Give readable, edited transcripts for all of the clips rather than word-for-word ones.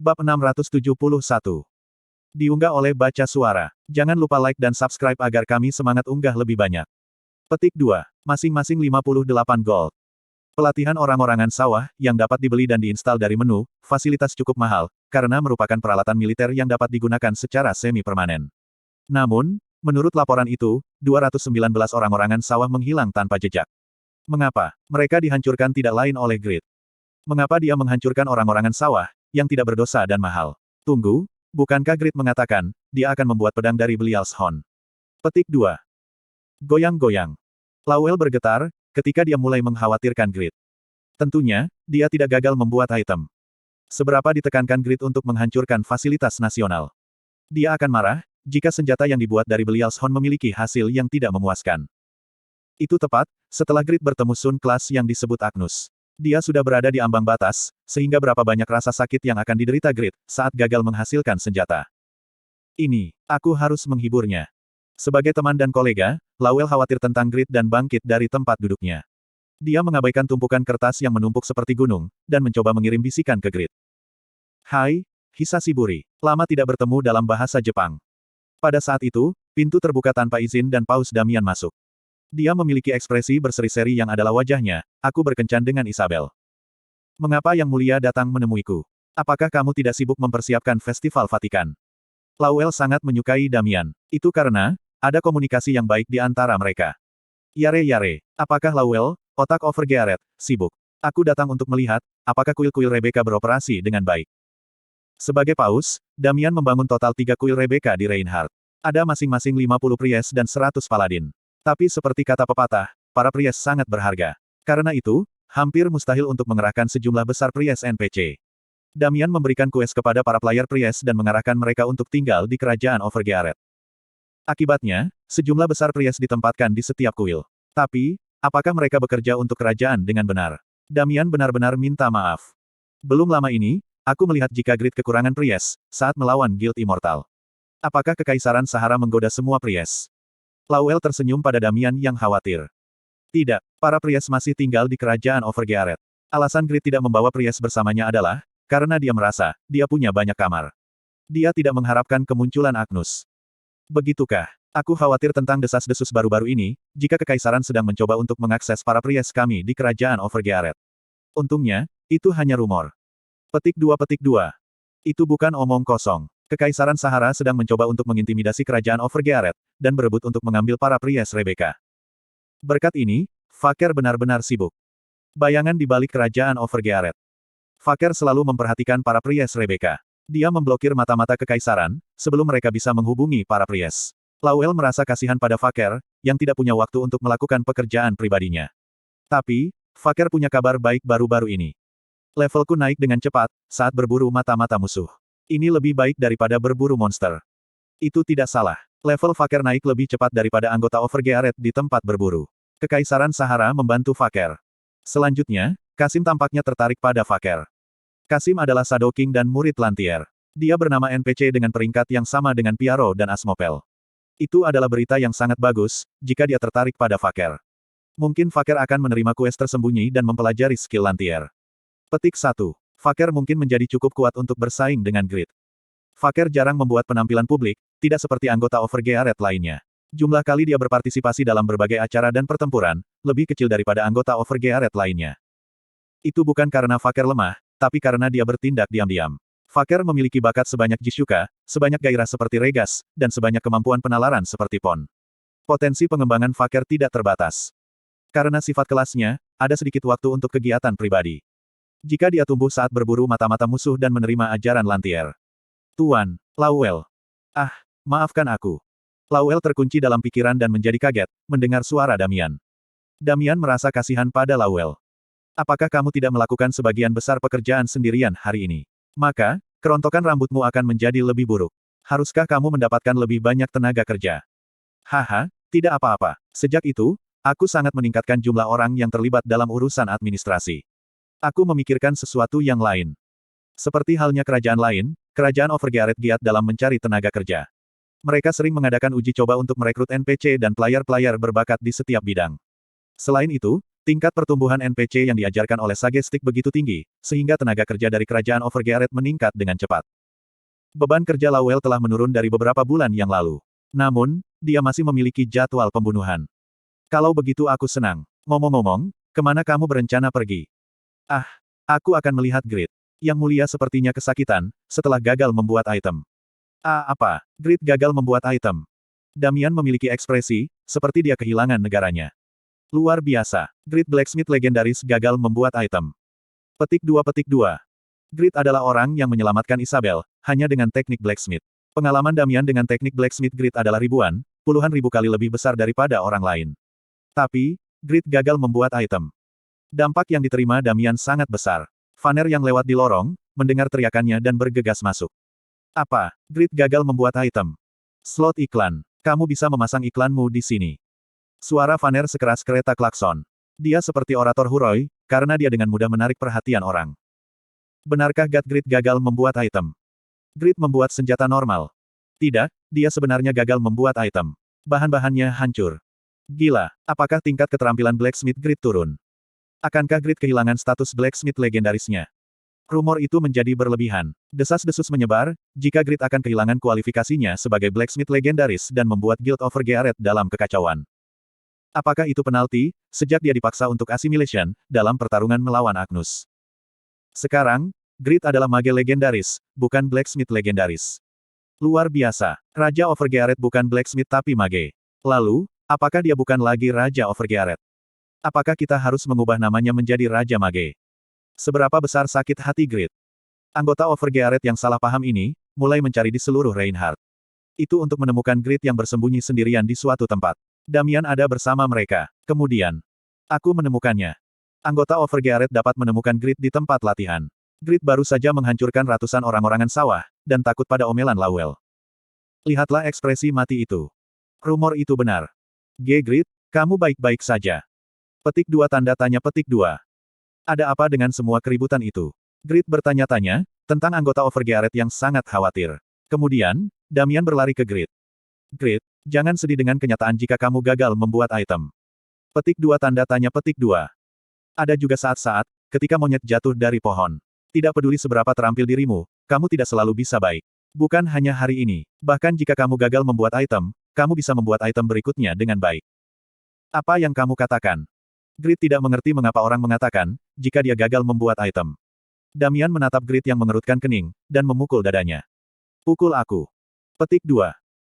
Bab 671. Diunggah oleh Baca Suara. Jangan lupa like dan subscribe agar kami semangat unggah lebih banyak. Petik 2. Masing-masing 58 gold. Pelatihan orang-orangan sawah, yang dapat dibeli dan diinstal dari menu, fasilitas cukup mahal, karena merupakan peralatan militer yang dapat digunakan secara semi-permanen. Namun, menurut laporan itu, 219 orang-orangan sawah menghilang tanpa jejak. Mengapa? Mereka dihancurkan tidak lain oleh Grid. Mengapa dia menghancurkan orang-orangan sawah, yang tidak berdosa dan mahal? Tunggu, bukankah Grid mengatakan, dia akan membuat pedang dari Belial's Horn? Petik 2. Goyang-goyang. Lowell bergetar, ketika dia mulai mengkhawatirkan Grid. Tentunya, dia tidak gagal membuat item. Seberapa ditekankan Grid untuk menghancurkan fasilitas nasional? Dia akan marah, jika senjata yang dibuat dari Belial's Horn memiliki hasil yang tidak memuaskan. Itu tepat, setelah Grid bertemu Sun Class yang disebut Agnus. Dia sudah berada di ambang batas, sehingga berapa banyak rasa sakit yang akan diderita Grid, saat gagal menghasilkan senjata. Ini, aku harus menghiburnya. Sebagai teman dan kolega, Lowell khawatir tentang Grid dan bangkit dari tempat duduknya. Dia mengabaikan tumpukan kertas yang menumpuk seperti gunung, dan mencoba mengirim bisikan ke Grid. Hai, Hisashiburi. Lama tidak bertemu dalam bahasa Jepang. Pada saat itu, pintu terbuka tanpa izin dan Paus Damian masuk. Dia memiliki ekspresi berseri-seri yang adalah wajahnya, aku berkencan dengan Isabel. Mengapa Yang Mulia datang menemuiku? Apakah kamu tidak sibuk mempersiapkan Festival Vatikan? Lowell sangat menyukai Damian. Itu karena, ada komunikasi yang baik di antara mereka. Yare-yare, apakah Lowell, otak Overgearet, sibuk? Aku datang untuk melihat, apakah kuil-kuil Rebecca beroperasi dengan baik. Sebagai paus, Damian membangun total 3 kuil Rebecca di Reinhardt. Ada masing-masing 50 Priest dan 100 Paladin. Tapi seperti kata pepatah, para Priest sangat berharga. Karena itu, hampir mustahil untuk mengerahkan sejumlah besar Priest NPC. Damian memberikan quest kepada para player Priest dan mengarahkan mereka untuk tinggal di kerajaan Overgearet. Akibatnya, sejumlah besar Priest ditempatkan di setiap kuil. Tapi, apakah mereka bekerja untuk kerajaan dengan benar? Damian benar-benar minta maaf. Belum lama ini, aku melihat jika Grid kekurangan Priest, saat melawan Guild Immortal. Apakah Kekaisaran Sahara menggoda semua Priest? Lowell tersenyum pada Damian yang khawatir. Tidak, para Priest masih tinggal di kerajaan Overgearet. Alasan Grid tidak membawa Priest bersamanya adalah, karena dia merasa, dia punya banyak kamar. Dia tidak mengharapkan kemunculan Agnus. Begitukah? Aku khawatir tentang desas-desus baru-baru ini, jika Kekaisaran sedang mencoba untuk mengakses para Priest kami di kerajaan Overgearet. Untungnya, itu hanya rumor. Petik 2. Itu bukan omong kosong. Kekaisaran Sahara sedang mencoba untuk mengintimidasi kerajaan Overgearet, dan berebut untuk mengambil para Priest Rebecca. Berkat ini, Faker benar-benar sibuk. Bayangan di balik kerajaan Overgearet. Faker selalu memperhatikan para Priest Rebecca. Dia memblokir mata-mata Kekaisaran, sebelum mereka bisa menghubungi para Priest. Lowell merasa kasihan pada Faker, yang tidak punya waktu untuk melakukan pekerjaan pribadinya. Tapi, Faker punya kabar baik baru-baru ini. Levelku naik dengan cepat, saat berburu mata-mata musuh. Ini lebih baik daripada berburu monster. Itu tidak salah. Level Faker naik lebih cepat daripada anggota Overgearet di tempat berburu. Kekaisaran Sahara membantu Faker. Selanjutnya, Kasim tampaknya tertarik pada Faker. Kasim adalah Shadow King dan murid Lantier. Dia bernama NPC dengan peringkat yang sama dengan Piaro dan Asmopel. Itu adalah berita yang sangat bagus, jika dia tertarik pada Faker. Mungkin Faker akan menerima quest tersembunyi dan mempelajari skill Lantier. Petik 1. Faker mungkin menjadi cukup kuat untuk bersaing dengan Grid. Faker jarang membuat penampilan publik, tidak seperti anggota Overgearet lainnya. Jumlah kali dia berpartisipasi dalam berbagai acara dan pertempuran, lebih kecil daripada anggota Overgearet lainnya. Itu bukan karena Faker lemah, tapi karena dia bertindak diam-diam. Faker memiliki bakat sebanyak Jishuka, sebanyak gairah seperti Regas, dan sebanyak kemampuan penalaran seperti Pon. Potensi pengembangan Faker tidak terbatas. Karena sifat kelasnya, ada sedikit waktu untuk kegiatan pribadi. Jika dia tumbuh saat berburu mata-mata musuh dan menerima ajaran Lantier. Tuan, Lowell. Ah, maafkan aku. Lowell terkunci dalam pikiran dan menjadi kaget, mendengar suara Damian. Damian merasa kasihan pada Lowell. Apakah kamu tidak melakukan sebagian besar pekerjaan sendirian hari ini? Maka, kerontokan rambutmu akan menjadi lebih buruk. Haruskah kamu mendapatkan lebih banyak tenaga kerja? Haha, tidak apa-apa. Sejak itu, aku sangat meningkatkan jumlah orang yang terlibat dalam urusan administrasi. Aku memikirkan sesuatu yang lain. Seperti halnya kerajaan lain, kerajaan Overgearet giat dalam mencari tenaga kerja. Mereka sering mengadakan uji coba untuk merekrut NPC dan player-player berbakat di setiap bidang. Selain itu, Tingkat pertumbuhan NPC yang diajarkan oleh Sagestic begitu tinggi, sehingga tenaga kerja dari kerajaan Overgearet meningkat dengan cepat. Beban kerja Lawel telah menurun dari beberapa bulan yang lalu. Namun, dia masih memiliki jadwal pembunuhan. Kalau begitu aku senang. Ngomong-ngomong, kemana kamu berencana pergi? Ah, aku akan melihat Grid. Yang mulia sepertinya kesakitan, setelah gagal membuat item. Apa? Grid gagal membuat item. Damian memiliki ekspresi, seperti dia kehilangan negaranya. Luar biasa. Grid Blacksmith legendaris gagal membuat item. Petik 2. Grid adalah orang yang menyelamatkan Isabel, hanya dengan teknik Blacksmith. Pengalaman Damian dengan teknik Blacksmith Grid adalah ribuan, puluhan ribu kali lebih besar daripada orang lain. Tapi, Grid gagal membuat item. Dampak yang diterima Damian sangat besar. Vanner yang lewat di lorong, mendengar teriakannya dan bergegas masuk. Apa? Grid gagal membuat item. Slot iklan. Kamu bisa memasang iklanmu di sini. Suara Vanner sekeras kereta klakson. Dia seperti orator Huroi, karena dia dengan mudah menarik perhatian orang. Benarkah Grid gagal membuat item? Grid membuat senjata normal. Tidak, dia sebenarnya gagal membuat item. Bahan-bahannya hancur. Gila, apakah tingkat keterampilan Blacksmith Grid turun? Akankah Grid kehilangan status Blacksmith legendarisnya? Rumor itu menjadi berlebihan. Desas-desus menyebar, jika Grid akan kehilangan kualifikasinya sebagai Blacksmith legendaris dan membuat Guild Overgearet dalam kekacauan. Apakah itu penalti, sejak dia dipaksa untuk assimilation, dalam pertarungan melawan Agnus? Sekarang, Grid adalah mage legendaris, bukan Blacksmith legendaris. Luar biasa. Raja Overgearet bukan Blacksmith tapi mage. Lalu, apakah dia bukan lagi Raja Overgearet? Apakah kita harus mengubah namanya menjadi Raja Mage? Seberapa besar sakit hati Grid? Anggota Overgearet yang salah paham ini, mulai mencari di seluruh Reinhardt. Itu untuk menemukan Grid yang bersembunyi sendirian di suatu tempat. Damian ada bersama mereka. Kemudian, aku menemukannya. Anggota Overgearet dapat menemukan Grid di tempat latihan. Grid baru saja menghancurkan ratusan orang-orangan sawah, dan takut pada omelan Lawel. Lihatlah ekspresi mati itu. Rumor itu benar. Grid, kamu baik-baik saja. Petik 2 tanda tanya petik 2. Ada apa dengan semua keributan itu? Grid bertanya-tanya, tentang anggota Overgearet yang sangat khawatir. Kemudian, Damian berlari ke Grid. Grid, jangan sedih dengan kenyataan jika kamu gagal membuat item. Petik 2 tanda tanya petik 2. Ada juga saat-saat, ketika monyet jatuh dari pohon. Tidak peduli seberapa terampil dirimu, kamu tidak selalu bisa baik. Bukan hanya hari ini, bahkan jika kamu gagal membuat item, kamu bisa membuat item berikutnya dengan baik. Apa yang kamu katakan? Grid tidak mengerti mengapa orang mengatakan, jika dia gagal membuat item. Damian menatap Grid yang mengerutkan kening, dan memukul dadanya. Pukul aku. Petik 2.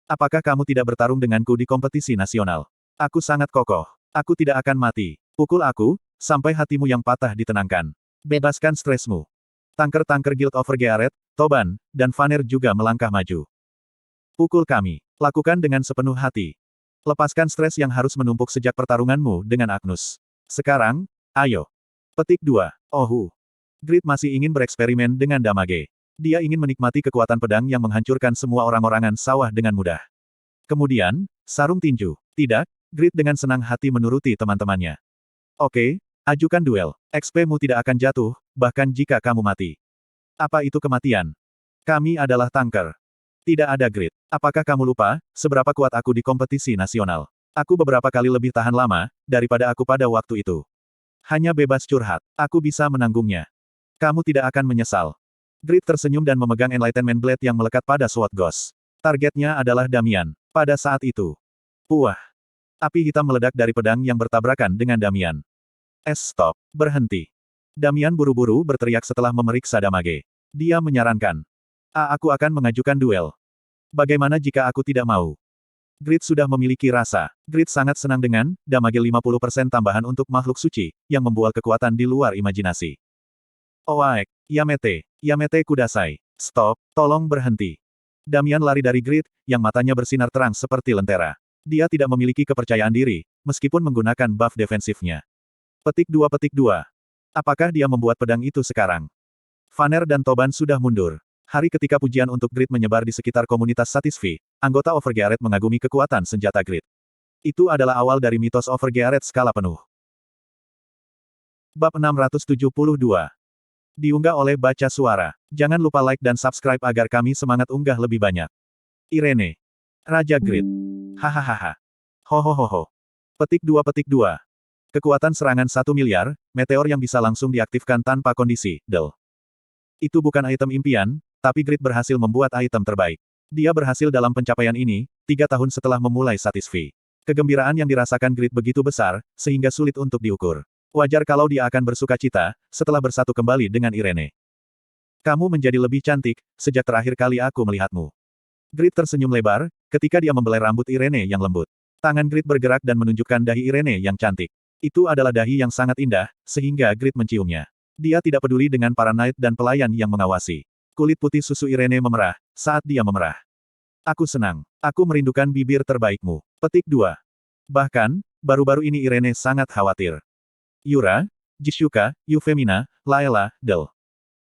Apakah kamu tidak bertarung denganku di kompetisi nasional? Aku sangat kokoh. Aku tidak akan mati. Pukul aku, sampai hatimu yang patah ditenangkan. Bebaskan stresmu. Tangker-tangker Guild Overgearet, Toban, dan Vanner juga melangkah maju. Pukul kami. Lakukan dengan sepenuh hati. Lepaskan stres yang harus menumpuk sejak pertarunganmu dengan Agnus. Sekarang, ayo. Petik 2. Ohu. Grid masih ingin bereksperimen dengan damage. Dia ingin menikmati kekuatan pedang yang menghancurkan semua orang-orangan sawah dengan mudah. Kemudian, sarung tinju. Tidak, Grid dengan senang hati menuruti teman-temannya. Oke, ajukan duel. XP-mu tidak akan jatuh, bahkan jika kamu mati. Apa itu kematian? Kami adalah tangker. Tidak ada Grid. Apakah kamu lupa, seberapa kuat aku di kompetisi nasional? Aku beberapa kali lebih tahan lama, daripada aku pada waktu itu. Hanya bebas curhat. Aku bisa menanggungnya. Kamu tidak akan menyesal. Grid tersenyum dan memegang Enlightenment Blade yang melekat pada Sword Ghost. Targetnya adalah Damian. Pada saat itu. Puah. Api hitam meledak dari pedang yang bertabrakan dengan Damian. Stop. Berhenti. Damian buru-buru berteriak setelah memeriksa damage. Dia menyarankan. Aku akan mengajukan duel. Bagaimana jika aku tidak mau? Grid sudah memiliki rasa. Grid sangat senang dengan damage 50% tambahan untuk makhluk suci, yang membuat kekuatan di luar imajinasi. Oaek, Yamete Kudasai. Stop, tolong berhenti. Damian lari dari Grid, yang matanya bersinar terang seperti lentera. Dia tidak memiliki kepercayaan diri, meskipun menggunakan buff defensifnya. Petik 2. Apakah dia membuat pedang itu sekarang? Vanner dan Toban sudah mundur. Hari ketika pujian untuk Grid menyebar di sekitar komunitas Satisfy, anggota Overgearet mengagumi kekuatan senjata Grid. Itu adalah awal dari mitos Overgearet skala penuh. Bab 672. Diunggah oleh Baca Suara. Jangan lupa like dan subscribe agar kami semangat unggah lebih banyak. Irene. Raja Grid. Hahaha. Hohohoho. Petik 2. Kekuatan serangan 1 miliar, meteor yang bisa langsung diaktifkan tanpa kondisi, Del. Itu bukan item impian, tapi Grid berhasil membuat item terbaik. Dia berhasil dalam pencapaian ini, 3 tahun setelah memulai Satisfy. Kegembiraan yang dirasakan Grid begitu besar, sehingga sulit untuk diukur. Wajar kalau dia akan bersuka cita, setelah bersatu kembali dengan Irene. Kamu menjadi lebih cantik, sejak terakhir kali aku melihatmu. Grid tersenyum lebar, ketika dia membelai rambut Irene yang lembut. Tangan Grid bergerak dan menunjukkan dahi Irene yang cantik. Itu adalah dahi yang sangat indah, sehingga Grid menciumnya. Dia tidak peduli dengan para knight dan pelayan yang mengawasi. Kulit putih susu Irene memerah, saat dia memerah. Aku senang. Aku merindukan bibir terbaikmu. Petik 2. Bahkan, baru-baru ini Irene sangat khawatir. Yura, Jishuka, Yufemina, Laela, Del.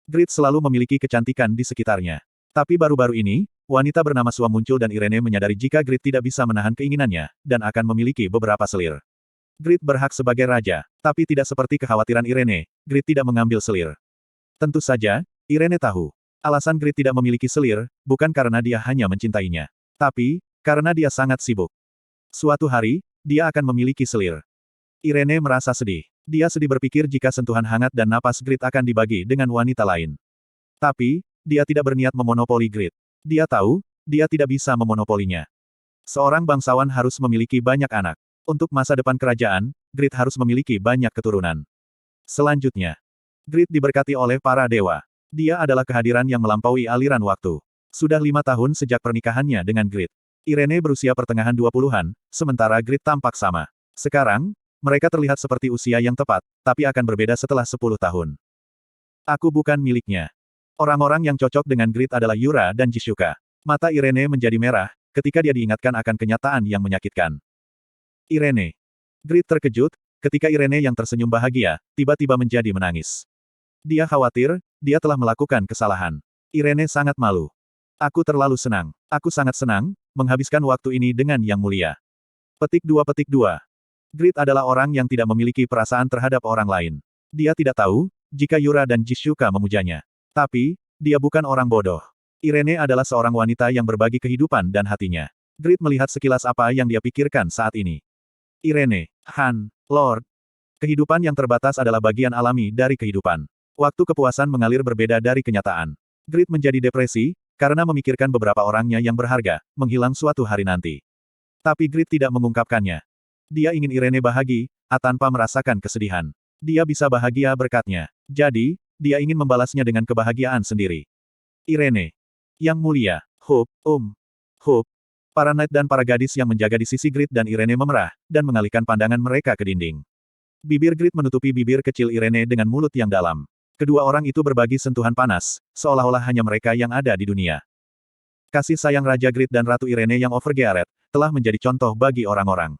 Grid selalu memiliki kecantikan di sekitarnya. Tapi baru-baru ini, wanita bernama Sua muncul dan Irene menyadari jika Grid tidak bisa menahan keinginannya, dan akan memiliki beberapa selir. Grid berhak sebagai raja, tapi tidak seperti kekhawatiran Irene, Grid tidak mengambil selir. Tentu saja, Irene tahu. Alasan Grid tidak memiliki selir, bukan karena dia hanya mencintainya. Tapi, karena dia sangat sibuk. Suatu hari, dia akan memiliki selir. Irene merasa sedih. Dia sedih berpikir jika sentuhan hangat dan napas Grid akan dibagi dengan wanita lain. Tapi, dia tidak berniat memonopoli Grid. Dia tahu, dia tidak bisa memonopolinya. Seorang bangsawan harus memiliki banyak anak. Untuk masa depan kerajaan, Grid harus memiliki banyak keturunan. Selanjutnya, Grid diberkati oleh para dewa. Dia adalah kehadiran yang melampaui aliran waktu. Sudah 5 tahun sejak pernikahannya dengan Grid. Irene berusia pertengahan 20-an, sementara Grid tampak sama. Sekarang, mereka terlihat seperti usia yang tepat, tapi akan berbeda setelah 10 tahun. Aku bukan miliknya. Orang-orang yang cocok dengan Grid adalah Yura dan Jishuka. Mata Irene menjadi merah, ketika dia diingatkan akan kenyataan yang menyakitkan. Irene. Grid terkejut, ketika Irene yang tersenyum bahagia, tiba-tiba menjadi menangis. Dia khawatir, dia telah melakukan kesalahan. Irene sangat malu. Aku terlalu senang. Aku sangat senang, menghabiskan waktu ini dengan Yang Mulia. Petik 2. Grid adalah orang yang tidak memiliki perasaan terhadap orang lain. Dia tidak tahu, jika Yura dan Jishuka memujanya. Tapi, dia bukan orang bodoh. Irene adalah seorang wanita yang berbagi kehidupan dan hatinya. Grid melihat sekilas apa yang dia pikirkan saat ini. Irene, Han, Lord. Kehidupan yang terbatas adalah bagian alami dari kehidupan. Waktu kepuasan mengalir berbeda dari kenyataan. Grid menjadi depresi, karena memikirkan beberapa orangnya yang berharga, menghilang suatu hari nanti. Tapi Grid tidak mengungkapkannya. Dia ingin Irene bahagia, tanpa merasakan kesedihan. Dia bisa bahagia berkatnya. Jadi, dia ingin membalasnya dengan kebahagiaan sendiri. Irene. Yang Mulia. Hope. Para knight dan para gadis yang menjaga di sisi Grid dan Irene memerah, dan mengalihkan pandangan mereka ke dinding. Bibir Grid menutupi bibir kecil Irene dengan mulut yang dalam. Kedua orang itu berbagi sentuhan panas, seolah-olah hanya mereka yang ada di dunia. Kasih sayang Raja Grid dan Ratu Irene yang Overgearet, telah menjadi contoh bagi orang-orang.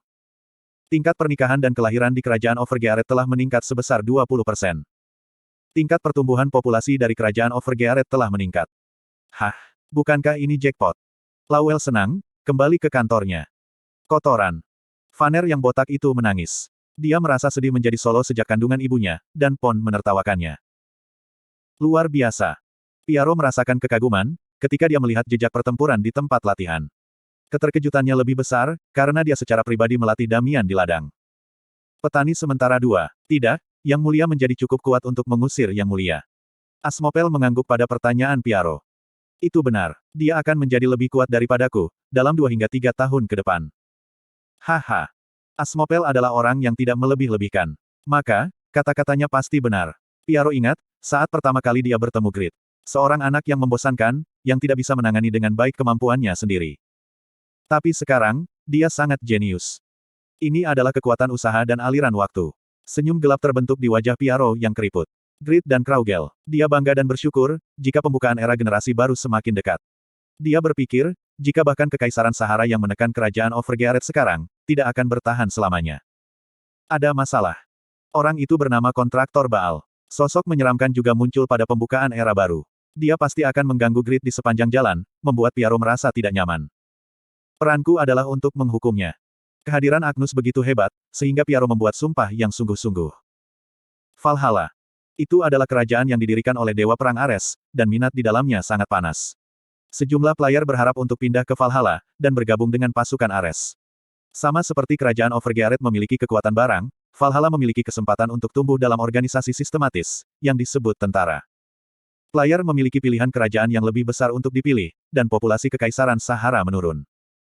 Tingkat pernikahan dan kelahiran di kerajaan Overgearet telah meningkat sebesar 20%. Tingkat pertumbuhan populasi dari kerajaan Overgearet telah meningkat. Hah, bukankah ini jackpot? Lowell senang, kembali ke kantornya. Kotoran. Vanner yang botak itu menangis. Dia merasa sedih menjadi solo sejak kandungan ibunya, dan Pon menertawakannya. Luar biasa. Piaro merasakan kekaguman, ketika dia melihat jejak pertempuran di tempat latihan. Keterkejutannya lebih besar, karena dia secara pribadi melatih Damian di ladang. Petani sementara 2. Tidak, Yang Mulia menjadi cukup kuat untuk mengusir Yang Mulia. Asmopel mengangguk pada pertanyaan Piaro. Itu benar. Dia akan menjadi lebih kuat daripadaku, dalam 2 hingga 3 tahun ke depan. Haha. Asmopel adalah orang yang tidak melebih-lebihkan. Maka, kata-katanya pasti benar. Piaro ingat, saat pertama kali dia bertemu Grid. Seorang anak yang membosankan, yang tidak bisa menangani dengan baik kemampuannya sendiri. Tapi sekarang, dia sangat jenius. Ini adalah kekuatan usaha dan aliran waktu. Senyum gelap terbentuk di wajah Piaro yang keriput. Grid dan Kraugel. Dia bangga dan bersyukur, jika pembukaan era generasi baru semakin dekat. Dia berpikir, jika bahkan Kekaisaran Sahara yang menekan kerajaan Overgearet sekarang, tidak akan bertahan selamanya. Ada masalah. Orang itu bernama Kontraktor Baal. Sosok menyeramkan juga muncul pada pembukaan era baru. Dia pasti akan mengganggu Grid di sepanjang jalan, membuat Piaro merasa tidak nyaman. Peranku adalah untuk menghukumnya. Kehadiran Agnus begitu hebat, sehingga Piaro membuat sumpah yang sungguh-sungguh. Valhalla. Itu adalah kerajaan yang didirikan oleh Dewa Perang Ares, dan minat di dalamnya sangat panas. Sejumlah player berharap untuk pindah ke Valhalla, dan bergabung dengan pasukan Ares. Sama seperti kerajaan Overgearet memiliki kekuatan barang, Valhalla memiliki kesempatan untuk tumbuh dalam organisasi sistematis, yang disebut tentara. Player memiliki pilihan kerajaan yang lebih besar untuk dipilih, dan populasi Kekaisaran Sahara menurun.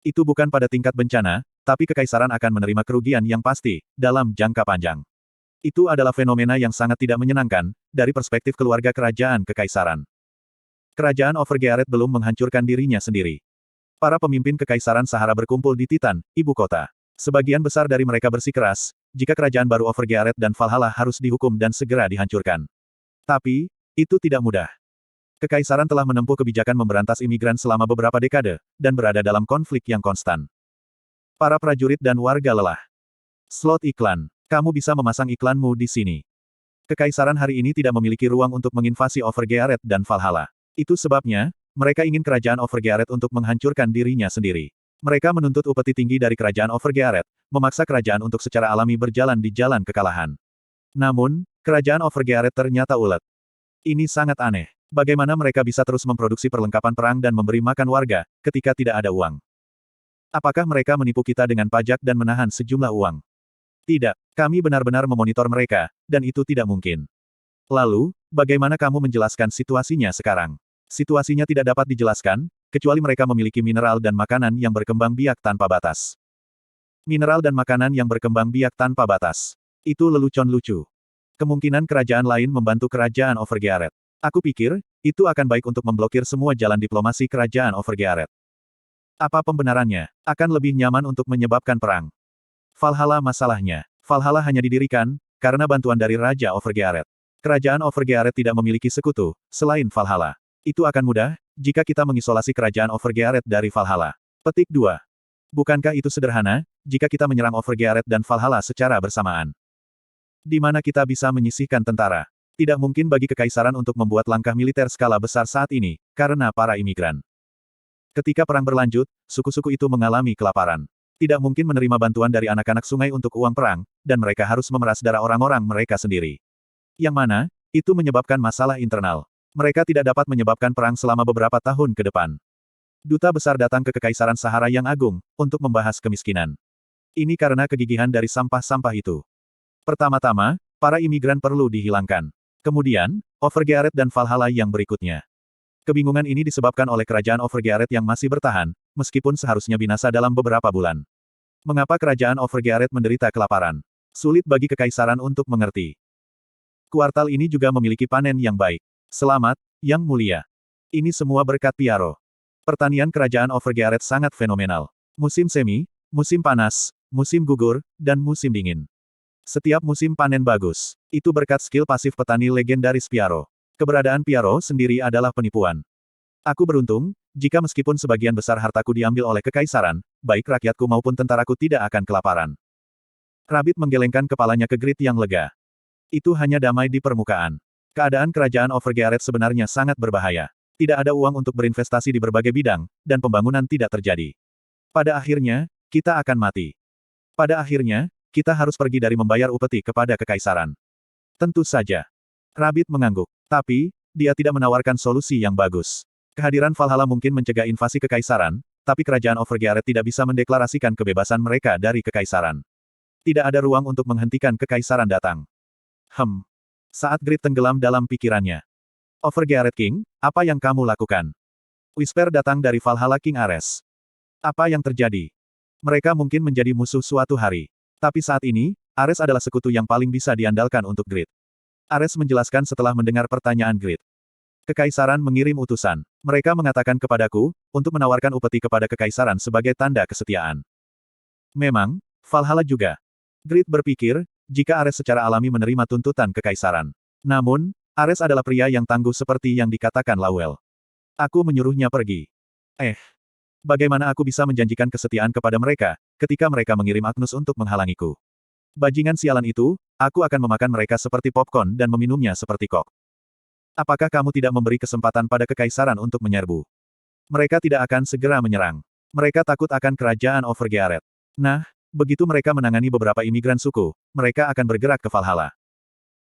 Itu bukan pada tingkat bencana, tapi kekaisaran akan menerima kerugian yang pasti, dalam jangka panjang. Itu adalah fenomena yang sangat tidak menyenangkan, dari perspektif keluarga kerajaan kekaisaran. Kerajaan Overgearet belum menghancurkan dirinya sendiri. Para pemimpin Kekaisaran Sahara berkumpul di Titan, ibu kota. Sebagian besar dari mereka bersikeras, jika kerajaan baru Overgearet dan Valhalla harus dihukum dan segera dihancurkan. Tapi, itu tidak mudah. Kekaisaran telah menempuh kebijakan memberantas imigran selama beberapa dekade, dan berada dalam konflik yang konstan. Para prajurit dan warga lelah. Slot iklan. Kamu bisa memasang iklanmu di sini. Kekaisaran hari ini tidak memiliki ruang untuk menginvasi Overgearet dan Valhalla. Itu sebabnya, mereka ingin kerajaan Overgearet untuk menghancurkan dirinya sendiri. Mereka menuntut upeti tinggi dari kerajaan Overgearet, memaksa kerajaan untuk secara alami berjalan di jalan kekalahan. Namun, kerajaan Overgearet ternyata ulet. Ini sangat aneh. Bagaimana mereka bisa terus memproduksi perlengkapan perang dan memberi makan warga, ketika tidak ada uang? Apakah mereka menipu kita dengan pajak dan menahan sejumlah uang? Tidak, kami benar-benar memonitor mereka, dan itu tidak mungkin. Lalu, bagaimana kamu menjelaskan situasinya sekarang? Situasinya tidak dapat dijelaskan, kecuali mereka memiliki mineral dan makanan yang berkembang biak tanpa batas. Mineral dan makanan yang berkembang biak tanpa batas. Itu lelucon lucu. Kemungkinan kerajaan lain membantu kerajaan Overgearet. Aku pikir, itu akan baik untuk memblokir semua jalan diplomasi kerajaan Overgearet. Apa pembenarannya? Akan lebih nyaman untuk menyebabkan perang. Valhalla masalahnya. Valhalla hanya didirikan, karena bantuan dari Raja Overgearet. Kerajaan Overgearet tidak memiliki sekutu, selain Valhalla. Itu akan mudah, jika kita mengisolasi kerajaan Overgearet dari Valhalla. Petik 2. Bukankah itu sederhana, jika kita menyerang Overgearet dan Valhalla secara bersamaan? Di mana kita bisa menyisihkan tentara? Tidak mungkin bagi kekaisaran untuk membuat langkah militer skala besar saat ini, karena para imigran. Ketika perang berlanjut, suku-suku itu mengalami kelaparan. Tidak mungkin menerima bantuan dari anak-anak sungai untuk uang perang, dan mereka harus memeras darah orang-orang mereka sendiri. Yang mana, itu menyebabkan masalah internal. Mereka tidak dapat menyebabkan perang selama beberapa tahun ke depan. Duta besar datang ke Kekaisaran Sahara yang agung, untuk membahas kemiskinan. Ini karena kegigihan dari sampah-sampah itu. Pertama-tama, para imigran perlu dihilangkan. Kemudian, Overgearet dan Valhalla yang berikutnya. Kebingungan ini disebabkan oleh kerajaan Overgearet yang masih bertahan, meskipun seharusnya binasa dalam beberapa bulan. Mengapa kerajaan Overgearet menderita kelaparan? Sulit bagi kekaisaran untuk mengerti. Kuartal ini juga memiliki panen yang baik. Selamat, Yang Mulia. Ini semua berkat Piaro. Pertanian kerajaan Overgearet sangat fenomenal. Musim semi, musim panas, musim gugur, dan musim dingin. Setiap musim panen bagus. Itu berkat skill pasif petani legendaris Piaro. Keberadaan Piaro sendiri adalah penipuan. Aku beruntung, jika meskipun sebagian besar hartaku diambil oleh kekaisaran, baik rakyatku maupun tentaraku tidak akan kelaparan. Rabbit menggelengkan kepalanya ke Grid yang lega. Itu hanya damai di permukaan. Keadaan kerajaan Overgearet sebenarnya sangat berbahaya. Tidak ada uang untuk berinvestasi di berbagai bidang, dan pembangunan tidak terjadi. Pada akhirnya, kita akan mati. Pada akhirnya, kita harus pergi dari membayar upeti kepada kekaisaran. Tentu saja. Rabbit mengangguk. Tapi, dia tidak menawarkan solusi yang bagus. Kehadiran Valhalla mungkin mencegah invasi kekaisaran, tapi kerajaan Overgearet tidak bisa mendeklarasikan kebebasan mereka dari kekaisaran. Tidak ada ruang untuk menghentikan kekaisaran datang. Saat Grid tenggelam dalam pikirannya. Overgearet King, apa yang kamu lakukan? Whisper datang dari Valhalla King Ares. Apa yang terjadi? Mereka mungkin menjadi musuh suatu hari. Tapi saat ini, Ares adalah sekutu yang paling bisa diandalkan untuk Grid. Ares menjelaskan setelah mendengar pertanyaan Grid. Kekaisaran mengirim utusan. Mereka mengatakan kepadaku, untuk menawarkan upeti kepada kekaisaran sebagai tanda kesetiaan. Memang, Valhalla juga. Grid berpikir, jika Ares secara alami menerima tuntutan kekaisaran. Namun, Ares adalah pria yang tangguh seperti yang dikatakan Lawel. Aku menyuruhnya pergi. Bagaimana aku bisa menjanjikan kesetiaan kepada mereka, ketika mereka mengirim Agnus untuk menghalangiku? Bajingan sialan itu, aku akan memakan mereka seperti popcorn dan meminumnya seperti kok. Apakah kamu tidak memberi kesempatan pada kekaisaran untuk menyerbu? Mereka tidak akan segera menyerang. Mereka takut akan kerajaan Overgearet. Nah, begitu mereka menangani beberapa imigran suku, mereka akan bergerak ke Valhalla.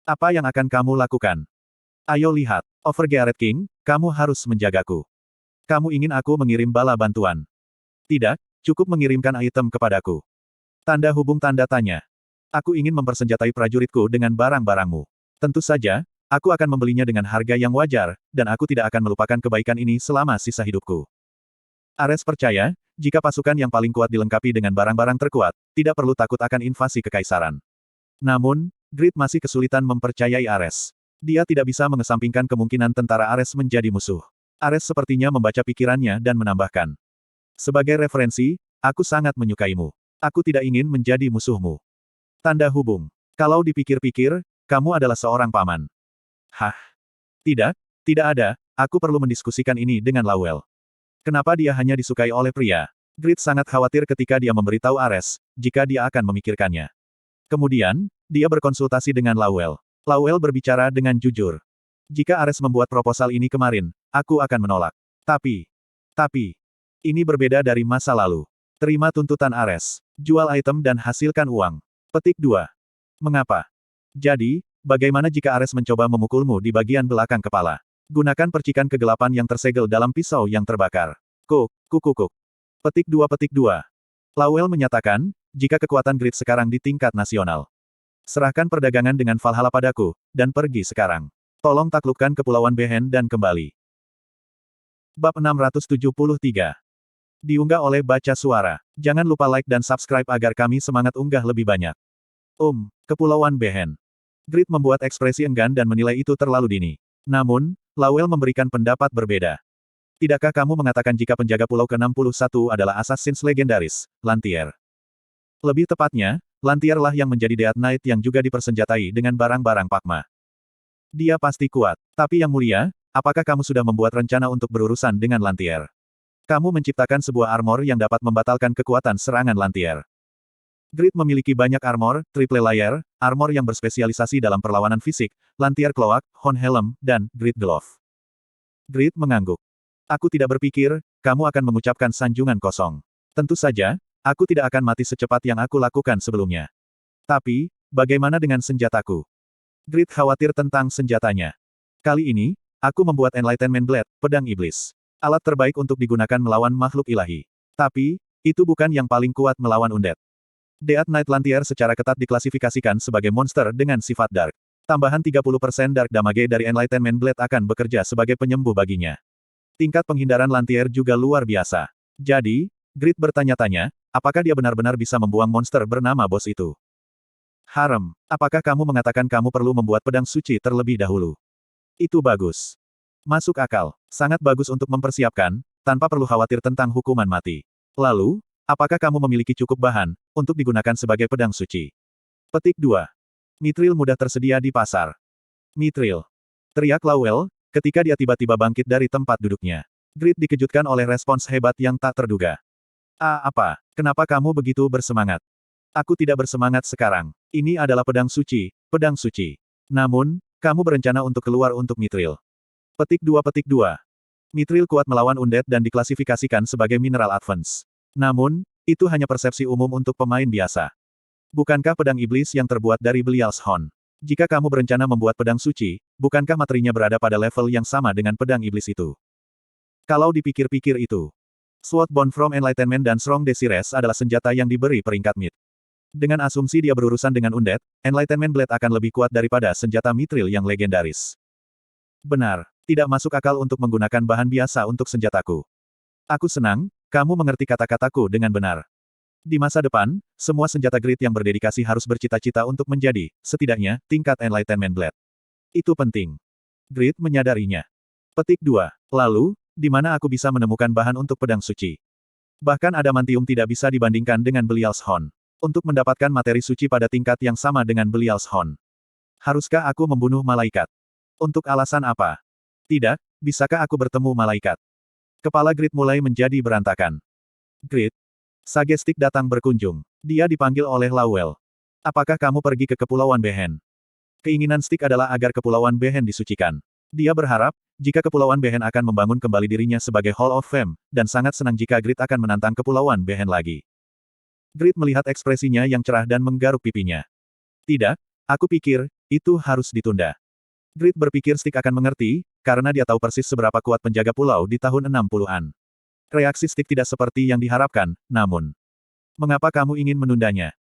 Apa yang akan kamu lakukan? Ayo lihat, Overgearet King, kamu harus menjagaku. Kamu ingin aku mengirim bala bantuan? Tidak, cukup mengirimkan item kepadaku. Tanda hubung tanda tanya. Aku ingin mempersenjatai prajuritku dengan barang-barangmu. Tentu saja, aku akan membelinya dengan harga yang wajar, dan aku tidak akan melupakan kebaikan ini selama sisa hidupku. Ares percaya, jika pasukan yang paling kuat dilengkapi dengan barang-barang terkuat, tidak perlu takut akan invasi kekaisaran. Namun, Grid masih kesulitan mempercayai Ares. Dia tidak bisa mengesampingkan kemungkinan tentara Ares menjadi musuh. Ares sepertinya membaca pikirannya dan menambahkan. Sebagai referensi, aku sangat menyukaimu. Aku tidak ingin menjadi musuhmu. Tanda hubung. Kalau dipikir-pikir, kamu adalah seorang paman. Hah? Tidak, tidak ada, aku perlu mendiskusikan ini dengan Lawel. Kenapa dia hanya disukai oleh pria? Grid sangat khawatir ketika dia memberitahu Ares, jika dia akan memikirkannya. Kemudian, dia berkonsultasi dengan Lawel. Lawel berbicara dengan jujur. Jika Ares membuat proposal ini kemarin, aku akan menolak. Tapi, ini berbeda dari masa lalu. Terima tuntutan Ares. Jual item dan hasilkan uang. Petik 2. Mengapa? Jadi, bagaimana jika Ares mencoba memukulmu di bagian belakang kepala? Gunakan percikan kegelapan yang tersegel dalam pisau yang terbakar. Kuk. Petik 2. Lawel menyatakan, jika kekuatan Grid sekarang di tingkat nasional. Serahkan perdagangan dengan Valhalla padaku, dan pergi sekarang. Tolong taklukkan Kepulauan Behen dan kembali. Bab 673. Diunggah oleh Baca Suara. Jangan lupa like dan subscribe agar kami semangat unggah lebih banyak. Kepulauan Behen. Grid membuat ekspresi enggan dan menilai itu terlalu dini. Namun, Lawel memberikan pendapat berbeda. Tidakkah kamu mengatakan jika penjaga pulau ke-61 adalah Assassins legendaris, Lantier? Lebih tepatnya, Lantier lah yang menjadi Death Knight yang juga dipersenjatai dengan barang-barang Pakma. Dia pasti kuat. Tapi yang mulia, apakah kamu sudah membuat rencana untuk berurusan dengan Lantier? Kamu menciptakan sebuah armor yang dapat membatalkan kekuatan serangan Lantier. Grid memiliki banyak armor, triple layer, armor yang berspesialisasi dalam perlawanan fisik, Lantier Cloak, Horn Helm, dan Grid Glove. Grid mengangguk. Aku tidak berpikir, kamu akan mengucapkan sanjungan kosong. Tentu saja, aku tidak akan mati secepat yang aku lakukan sebelumnya. Tapi, bagaimana dengan senjataku? Grid khawatir tentang senjatanya. Kali ini, aku membuat Enlightenment Blade, pedang iblis. Alat terbaik untuk digunakan melawan makhluk ilahi. Tapi, itu bukan yang paling kuat melawan undead. Death Knight Lantier secara ketat diklasifikasikan sebagai monster dengan sifat dark. Tambahan 30% dark damage dari Enlightenment Blade akan bekerja sebagai penyembuh baginya. Tingkat penghindaran Lantier juga luar biasa. Jadi, Grid bertanya-tanya, apakah dia benar-benar bisa membuang monster bernama bos itu? Harem, apakah kamu mengatakan kamu perlu membuat pedang suci terlebih dahulu? Itu bagus. Masuk akal. Sangat bagus untuk mempersiapkan, tanpa perlu khawatir tentang hukuman mati. Lalu, apakah kamu memiliki cukup bahan, untuk digunakan sebagai pedang suci? Petik 2. Mithril mudah tersedia di pasar. Mithril. Teriak Lawel, ketika dia tiba-tiba bangkit dari tempat duduknya. Grid dikejutkan oleh respons hebat yang tak terduga. Apa? Kenapa kamu begitu bersemangat? Aku tidak bersemangat sekarang. Ini adalah pedang suci, pedang suci. Namun, kamu berencana untuk keluar untuk Mithril. Petik 2. Mithril kuat melawan undead dan diklasifikasikan sebagai mineral advance. Namun, itu hanya persepsi umum untuk pemain biasa. Bukankah pedang iblis yang terbuat dari Belial's Horn? Jika kamu berencana membuat pedang suci, bukankah materinya berada pada level yang sama dengan pedang iblis itu? Kalau dipikir-pikir itu, Sword Born from Enlightenment dan Strong Desires adalah senjata yang diberi peringkat mid. Dengan asumsi dia berurusan dengan undead, Enlightenment Blade akan lebih kuat daripada senjata Mithril yang legendaris. Benar, tidak masuk akal untuk menggunakan bahan biasa untuk senjataku. Aku senang, kamu mengerti kata-kataku dengan benar. Di masa depan, semua senjata Grid yang berdedikasi harus bercita-cita untuk menjadi, setidaknya, tingkat Enlightenment Blade. Itu penting. Grid menyadarinya. Petik 2. Lalu, di mana aku bisa menemukan bahan untuk pedang suci? Bahkan adamantium tidak bisa dibandingkan dengan Belial's Horn. Untuk mendapatkan materi suci pada tingkat yang sama dengan Belial's Horn. Haruskah aku membunuh malaikat? Untuk alasan apa? Tidak, bisakah aku bertemu malaikat? Kepala Grid mulai menjadi berantakan. Grid. Sagestik datang berkunjung. Dia dipanggil oleh Lawel. Apakah kamu pergi ke Kepulauan Behen? Keinginan Stick adalah agar Kepulauan Behen disucikan. Dia berharap, jika Kepulauan Behen akan membangun kembali dirinya sebagai Hall of Fame, dan sangat senang jika Grid akan menantang Kepulauan Behen lagi. Grid melihat ekspresinya yang cerah dan menggaruk pipinya. Tidak, aku pikir, itu harus ditunda. Grid berpikir Stick akan mengerti, karena dia tahu persis seberapa kuat penjaga pulau di tahun 60-an. Reaksi Stick tidak seperti yang diharapkan, namun. Mengapa kamu ingin menundanya?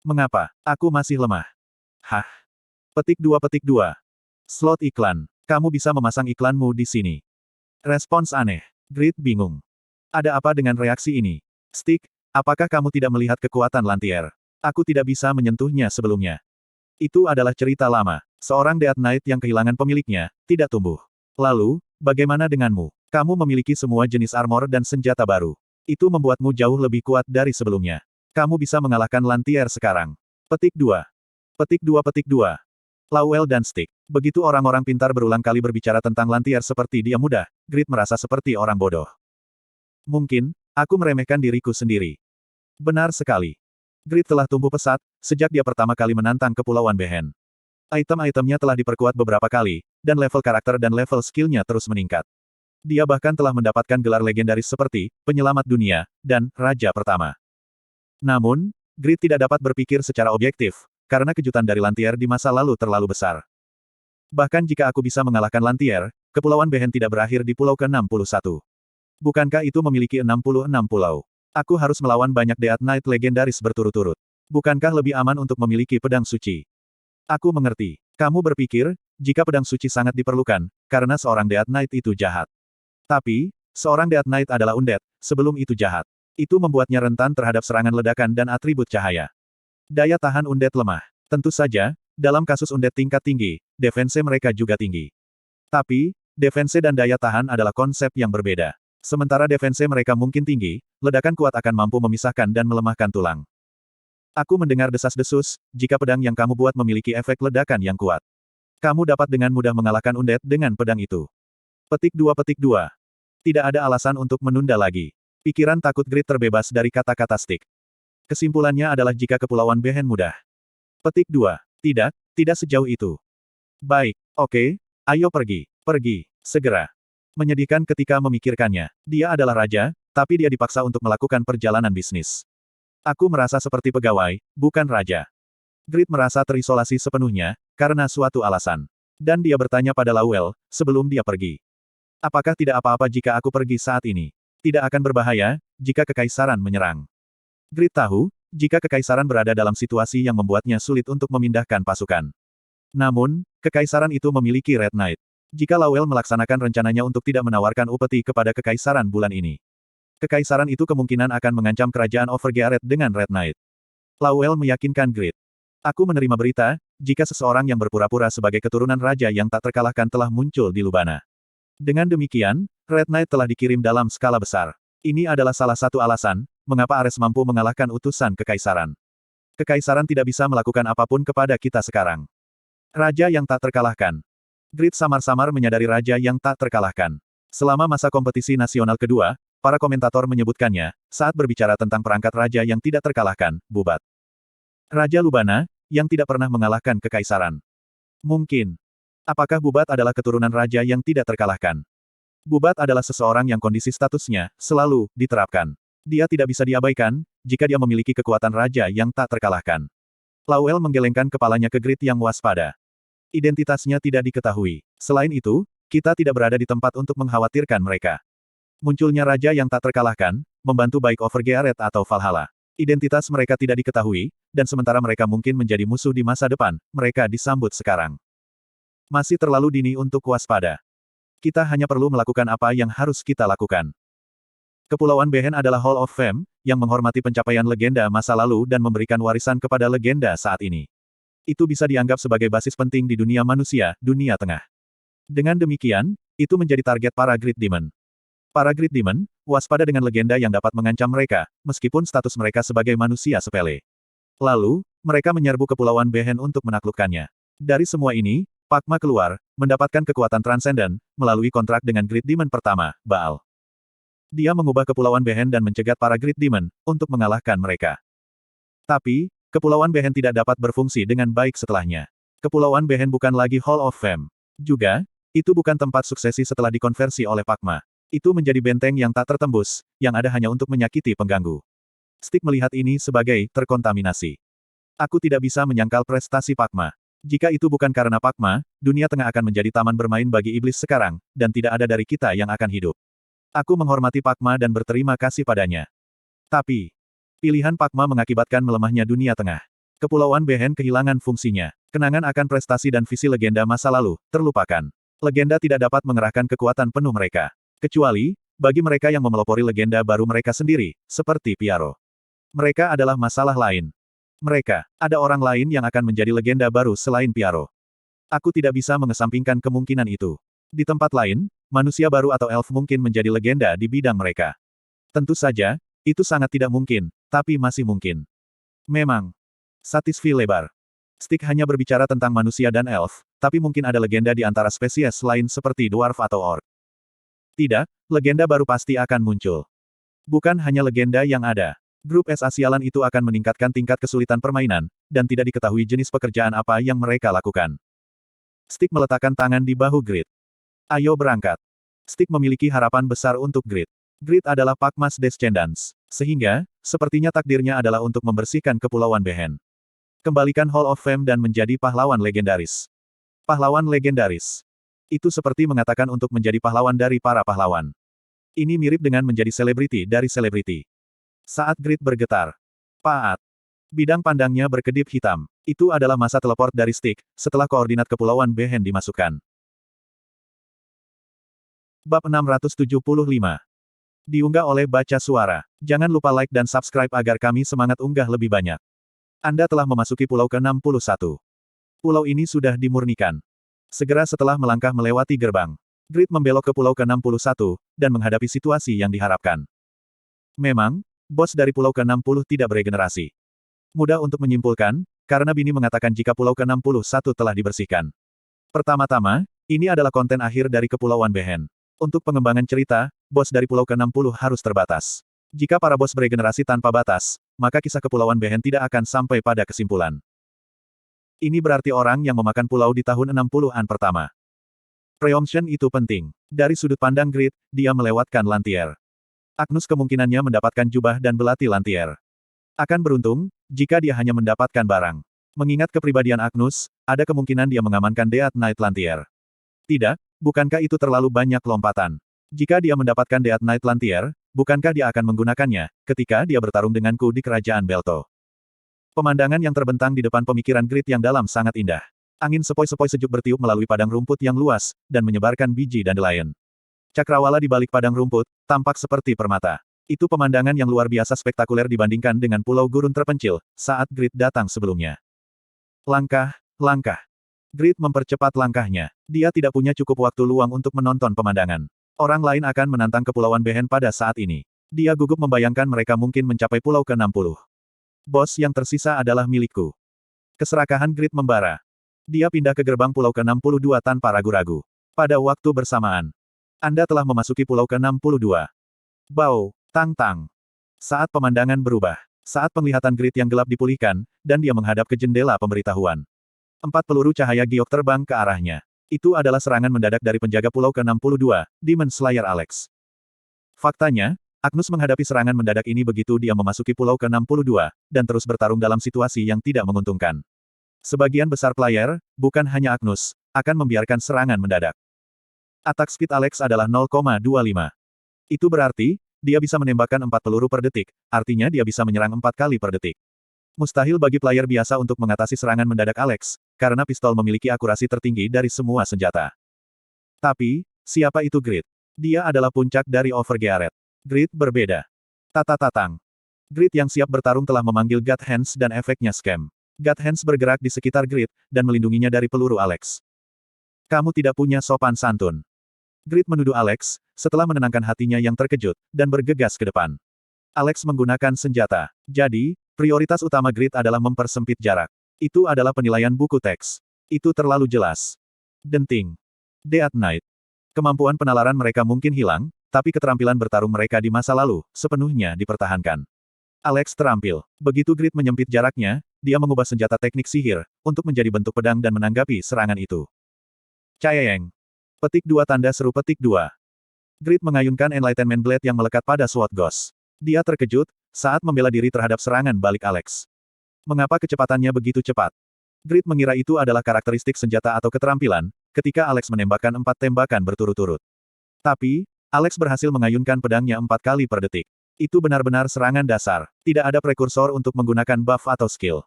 Mengapa? Aku masih lemah. Hah? Petik 2. Slot iklan. Kamu bisa memasang iklanmu di sini. Respons aneh. Grid bingung. Ada apa dengan reaksi ini? Stick, apakah kamu tidak melihat kekuatan Lantier? Aku tidak bisa menyentuhnya sebelumnya. Itu adalah cerita lama. Seorang Death Knight yang kehilangan pemiliknya, tidak tumbuh. Lalu, bagaimana denganmu? Kamu memiliki semua jenis armor dan senjata baru. Itu membuatmu jauh lebih kuat dari sebelumnya. Kamu bisa mengalahkan Lantier sekarang. Petik 2. Petik 2. Lawel dan Stick. Begitu orang-orang pintar berulang kali berbicara tentang Lantier seperti dia mudah, Grid merasa seperti orang bodoh. Mungkin, aku meremehkan diriku sendiri. Benar sekali. Grid telah tumbuh pesat, sejak dia pertama kali menantang Kepulauan Behen. Item-itemnya telah diperkuat beberapa kali, dan level karakter dan level skillnya terus meningkat. Dia bahkan telah mendapatkan gelar legendaris seperti, Penyelamat Dunia, dan Raja Pertama. Namun, Grid tidak dapat berpikir secara objektif, karena kejutan dari Lantier di masa lalu terlalu besar. Bahkan jika aku bisa mengalahkan Lantier, Kepulauan Behen tidak berakhir di pulau ke-61. Bukankah itu memiliki 66 pulau? Aku harus melawan banyak Death Knight legendaris berturut-turut. Bukankah lebih aman untuk memiliki pedang suci? Aku mengerti. Kamu berpikir, jika pedang suci sangat diperlukan, karena seorang Death Knight itu jahat. Tapi, seorang Death Knight adalah undead, sebelum itu jahat. Itu membuatnya rentan terhadap serangan ledakan dan atribut cahaya. Daya tahan undead lemah. Tentu saja, dalam kasus undead tingkat tinggi, defense mereka juga tinggi. Tapi, defense dan daya tahan adalah konsep yang berbeda. Sementara defense mereka mungkin tinggi, ledakan kuat akan mampu memisahkan dan melemahkan tulang. Aku mendengar desas-desus, jika pedang yang kamu buat memiliki efek ledakan yang kuat. Kamu dapat dengan mudah mengalahkan undead dengan pedang itu. Petik 2. Tidak ada alasan untuk menunda lagi. Pikiran takut Grid terbebas dari kata-kata Stick. Kesimpulannya adalah jika Kepulauan Behen mudah. Petik 2. Tidak sejauh itu. Baik, oke, ayo pergi, segera. Menyedihkan ketika memikirkannya. Dia adalah raja, tapi dia dipaksa untuk melakukan perjalanan bisnis. Aku merasa seperti pegawai, bukan raja. Grid merasa terisolasi sepenuhnya, karena suatu alasan. Dan dia bertanya pada Lawel, sebelum dia pergi. Apakah tidak apa-apa jika aku pergi saat ini? Tidak akan berbahaya, jika kekaisaran menyerang. Grid tahu, jika kekaisaran berada dalam situasi yang membuatnya sulit untuk memindahkan pasukan. Namun, kekaisaran itu memiliki Red Knight. Jika Lawel melaksanakan rencananya untuk tidak menawarkan upeti kepada kekaisaran bulan ini, kekaisaran itu kemungkinan akan mengancam kerajaan Overgearet dengan Red Knight. Lawel meyakinkan Grid. Aku menerima berita, jika seseorang yang berpura-pura sebagai keturunan raja yang tak terkalahkan telah muncul di Lubana. Dengan demikian, Red Knight telah dikirim dalam skala besar. Ini adalah salah satu alasan, mengapa Ares mampu mengalahkan utusan kekaisaran. Kekaisaran tidak bisa melakukan apapun kepada kita sekarang. Raja yang tak terkalahkan. Grid samar-samar menyadari raja yang tak terkalahkan. Selama masa kompetisi nasional kedua, para komentator menyebutkannya, saat berbicara tentang perangkat raja yang tidak terkalahkan, Bubat. Raja Lubana, yang tidak pernah mengalahkan kekaisaran. Mungkin. Apakah Bubat adalah keturunan raja yang tidak terkalahkan? Bubat adalah seseorang yang kondisi statusnya selalu diterapkan. Dia tidak bisa diabaikan, jika dia memiliki kekuatan raja yang tak terkalahkan. Lawel menggelengkan kepalanya ke Grid yang waspada. Identitasnya tidak diketahui. Selain itu, kita tidak berada di tempat untuk mengkhawatirkan mereka. Munculnya raja yang tak terkalahkan, membantu baik Overgearet atau Valhalla. Identitas mereka tidak diketahui, dan sementara mereka mungkin menjadi musuh di masa depan, mereka disambut sekarang. Masih terlalu dini untuk waspada. Kita hanya perlu melakukan apa yang harus kita lakukan. Kepulauan Behen adalah Hall of Fame, yang menghormati pencapaian legenda masa lalu dan memberikan warisan kepada legenda saat ini. Itu bisa dianggap sebagai basis penting di dunia manusia, dunia tengah. Dengan demikian, itu menjadi target para Great Demon. Para Great Demon, waspada dengan legenda yang dapat mengancam mereka, meskipun status mereka sebagai manusia sepele. Lalu, mereka menyerbu Kepulauan Behen untuk menaklukkannya. Dari semua ini, Pakma keluar, mendapatkan kekuatan transenden, melalui kontrak dengan Great Demon pertama, Baal. Dia mengubah Kepulauan Behen dan mencegat para Great Demon, untuk mengalahkan mereka. Tapi, Kepulauan Behen tidak dapat berfungsi dengan baik setelahnya. Kepulauan Behen bukan lagi Hall of Fame. Juga, itu bukan tempat suksesi setelah dikonversi oleh Pakma. Itu menjadi benteng yang tak tertembus, yang ada hanya untuk menyakiti pengganggu. Stick melihat ini sebagai terkontaminasi. Aku tidak bisa menyangkal prestasi Pakma. Jika itu bukan karena Pakma, dunia tengah akan menjadi taman bermain bagi iblis sekarang, dan tidak ada dari kita yang akan hidup. Aku menghormati Pakma dan berterima kasih padanya. Tapi, pilihan Pakma mengakibatkan melemahnya dunia tengah. Kepulauan Behen kehilangan fungsinya. Kenangan akan prestasi dan visi legenda masa lalu, terlupakan. Legenda tidak dapat mengerahkan kekuatan penuh mereka. Kecuali, bagi mereka yang memelopori legenda baru mereka sendiri, seperti Piaro. Mereka adalah masalah lain. Mereka, ada orang lain yang akan menjadi legenda baru selain Piaro. Aku tidak bisa mengesampingkan kemungkinan itu. Di tempat lain, manusia baru atau elf mungkin menjadi legenda di bidang mereka. Tentu saja, itu sangat tidak mungkin, tapi masih mungkin. Memang. Satisfi lebar. Stick hanya berbicara tentang manusia dan elf, tapi mungkin ada legenda di antara spesies lain seperti dwarf atau orc. Tidak, legenda baru pasti akan muncul. Bukan hanya legenda yang ada. Grup es Asialan itu akan meningkatkan tingkat kesulitan permainan, dan tidak diketahui jenis pekerjaan apa yang mereka lakukan. Stick meletakkan tangan di bahu Grid. Ayo berangkat. Stick memiliki harapan besar untuk Grid. Grid adalah Pakmas Descendants. Sehingga, sepertinya takdirnya adalah untuk membersihkan Kepulauan Behen. Kembalikan Hall of Fame dan menjadi pahlawan legendaris. Pahlawan legendaris. Itu seperti mengatakan untuk menjadi pahlawan dari para pahlawan. Ini mirip dengan menjadi selebriti dari selebriti. Saat Grid bergetar. Paat. Bidang pandangnya berkedip hitam. Itu adalah masa teleport dari Stick, setelah koordinat Kepulauan Behen dimasukkan. Bab 675. Diunggah oleh Baca Suara. Jangan lupa like dan subscribe agar kami semangat unggah lebih banyak. Anda telah memasuki pulau ke-61. Pulau ini sudah dimurnikan. Segera setelah melangkah melewati gerbang, Grid membelok ke pulau ke-61, dan menghadapi situasi yang diharapkan. Memang, bos dari pulau ke-60 tidak beregenerasi. Mudah untuk menyimpulkan, karena Bini mengatakan jika pulau ke-61 telah dibersihkan. Pertama-tama, ini adalah konten akhir dari Kepulauan Behen. Untuk pengembangan cerita, bos dari pulau ke-60 harus terbatas. Jika para bos beregenerasi tanpa batas, maka kisah Kepulauan Behen tidak akan sampai pada kesimpulan. Ini berarti orang yang memakan pulau di tahun 60-an pertama. Preemption itu penting. Dari sudut pandang Grid, dia melewatkan Lantier. Agnus kemungkinannya mendapatkan jubah dan belati Lantier. Akan beruntung, jika dia hanya mendapatkan barang. Mengingat kepribadian Agnus, ada kemungkinan dia mengamankan Death Knight Lantier. Tidak, bukankah itu terlalu banyak lompatan? Jika dia mendapatkan Death Knight Lantier, bukankah dia akan menggunakannya, ketika dia bertarung denganku di Kerajaan Belto? Pemandangan yang terbentang di depan pemikiran Grid yang dalam sangat indah. Angin sepoi-sepoi sejuk bertiup melalui padang rumput yang luas, dan menyebarkan biji dandelion. Cakrawala di balik padang rumput, tampak seperti permata. Itu pemandangan yang luar biasa spektakuler dibandingkan dengan pulau gurun terpencil, saat Grid datang sebelumnya. Langkah, langkah. Grid mempercepat langkahnya. Dia tidak punya cukup waktu luang untuk menonton pemandangan. Orang lain akan menantang Kepulauan Behen pada saat ini. Dia gugup membayangkan mereka mungkin mencapai pulau ke-60. Bos yang tersisa adalah milikku. Keserakahan Grid membara. Dia pindah ke gerbang pulau ke-62 tanpa ragu-ragu. Pada waktu bersamaan, Anda telah memasuki pulau ke-62. Bau, tang-tang. Saat pemandangan berubah. Saat penglihatan Grid yang gelap dipulihkan, dan dia menghadap ke jendela pemberitahuan. 4 peluru cahaya giok terbang ke arahnya. Itu adalah serangan mendadak dari penjaga pulau ke-62, Demon Slayer Alex. Faktanya, Agnus menghadapi serangan mendadak ini begitu dia memasuki pulau ke-62, dan terus bertarung dalam situasi yang tidak menguntungkan. Sebagian besar player, bukan hanya Agnus, akan membiarkan serangan mendadak. Attack speed Alex adalah 0,25. Itu berarti, dia bisa menembakkan 4 peluru per detik, artinya dia bisa menyerang 4 kali per detik. Mustahil bagi player biasa untuk mengatasi serangan mendadak Alex, karena pistol memiliki akurasi tertinggi dari semua senjata. Tapi, siapa itu Grid? Dia adalah puncak dari Overgeared. Grid berbeda. Tata-tatang. Grid yang siap bertarung telah memanggil God Hands dan efeknya Scam. God Hands bergerak di sekitar Grid, dan melindunginya dari peluru Alex. Kamu tidak punya sopan santun. Grid menuduh Alex, setelah menenangkan hatinya yang terkejut, dan bergegas ke depan. Alex menggunakan senjata. Jadi, prioritas utama Grid adalah mempersempit jarak. Itu adalah penilaian buku teks. Itu terlalu jelas. Denting. Death Knight. Kemampuan penalaran mereka mungkin hilang, tapi keterampilan bertarung mereka di masa lalu, sepenuhnya dipertahankan. Alex terampil. Begitu Grid menyempit jaraknya, dia mengubah senjata teknik sihir, untuk menjadi bentuk pedang dan menanggapi serangan itu. Cayeng. Petik 2 tanda seru petik 2. Grid mengayunkan Enlightenment Blade yang melekat pada Sword Ghost. Dia terkejut, saat membela diri terhadap serangan balik Alex. Mengapa kecepatannya begitu cepat? Grid mengira itu adalah karakteristik senjata atau keterampilan, ketika Alex menembakkan 4 tembakan berturut-turut. Tapi, Alex berhasil mengayunkan pedangnya 4 kali per detik. Itu benar-benar serangan dasar. Tidak ada prekursor untuk menggunakan buff atau skill.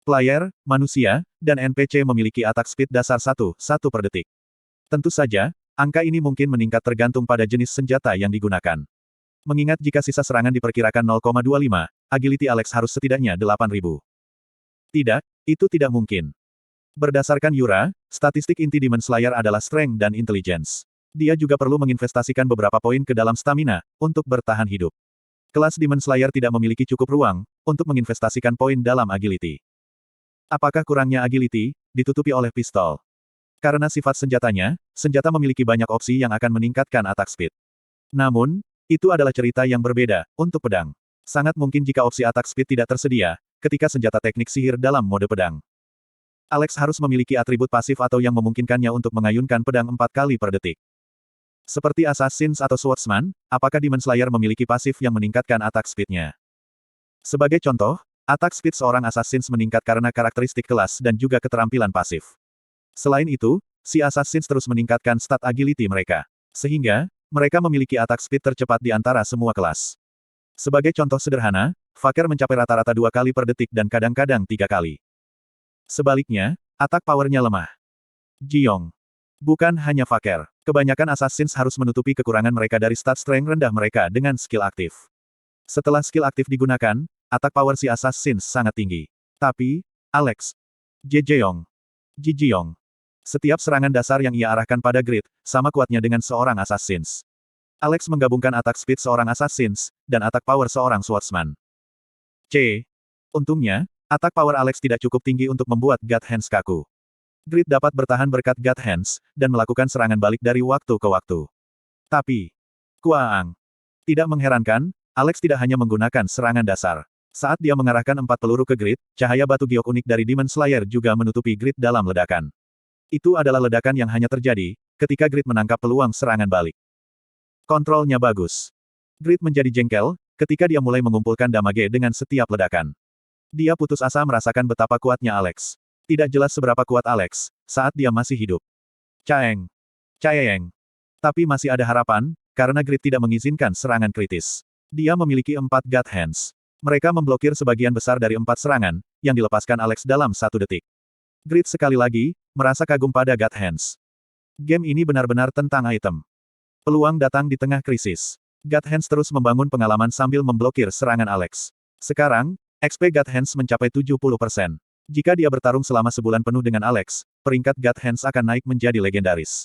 Player, manusia, dan NPC memiliki attack speed dasar 1 per detik. Tentu saja, angka ini mungkin meningkat tergantung pada jenis senjata yang digunakan. Mengingat jika sisa serangan diperkirakan 0,25, agility Alex harus setidaknya 8.000. Tidak, itu tidak mungkin. Berdasarkan Yura, statistik inti Demon Slayer adalah strength dan intelligence. Dia juga perlu menginvestasikan beberapa poin ke dalam stamina, untuk bertahan hidup. Kelas Demon Slayer tidak memiliki cukup ruang, untuk menginvestasikan poin dalam agility. Apakah kurangnya agility, ditutupi oleh pistol? Karena sifat senjatanya, senjata memiliki banyak opsi yang akan meningkatkan attack speed. Namun, itu adalah cerita yang berbeda, untuk pedang. Sangat mungkin jika opsi attack speed tidak tersedia, ketika senjata teknik sihir dalam mode pedang. Alex harus memiliki atribut pasif atau yang memungkinkannya untuk mengayunkan pedang 4 kali per detik. Seperti Assassins atau Swordsman, apakah Demon Slayer memiliki pasif yang meningkatkan attack speed-nya? Sebagai contoh, attack speed seorang Assassins meningkat karena karakteristik kelas dan juga keterampilan pasif. Selain itu, si Assassins terus meningkatkan stat agility mereka. Sehingga, mereka memiliki attack speed tercepat di antara semua kelas. Sebagai contoh sederhana, Faker mencapai rata-rata 2 kali per detik dan kadang-kadang 3 kali. Sebaliknya, attack power-nya lemah. Jiyong. Bukan hanya Faker. Kebanyakan Assassins harus menutupi kekurangan mereka dari stat strength rendah mereka dengan skill aktif. Setelah skill aktif digunakan, attack power si Assassins sangat tinggi. Tapi, Alex. Jejeyong. Jijiyong. Setiap serangan dasar yang ia arahkan pada grid, sama kuatnya dengan seorang Assassins. Alex menggabungkan attack speed seorang Assassins, dan attack power seorang Swordsman. Untungnya, attack power Alex tidak cukup tinggi untuk membuat God Hands kaku. Grid dapat bertahan berkat God Hands, dan melakukan serangan balik dari waktu ke waktu. Tapi, Kuaang. Tidak mengherankan, Alex tidak hanya menggunakan serangan dasar. Saat dia mengarahkan 4 peluru ke grid, cahaya batu giok unik dari Demon Slayer juga menutupi grid dalam ledakan. Itu adalah ledakan yang hanya terjadi, ketika grid menangkap peluang serangan balik. Kontrolnya bagus. Grid menjadi jengkel, ketika dia mulai mengumpulkan damage dengan setiap ledakan. Dia putus asa merasakan betapa kuatnya Alex. Tidak jelas seberapa kuat Alex, saat dia masih hidup. Caeng. Tapi masih ada harapan, karena grid tidak mengizinkan serangan kritis. Dia memiliki 4 God Hands. Mereka memblokir sebagian besar dari 4 serangan, yang dilepaskan Alex dalam 1 detik. Grid sekali lagi, merasa kagum pada God Hands. Game ini benar-benar tentang item. Peluang datang di tengah krisis. God Hands terus membangun pengalaman sambil memblokir serangan Alex. Sekarang, XP God Hands mencapai 70%. Jika dia bertarung selama sebulan penuh dengan Alex, peringkat God Hands akan naik menjadi legendaris.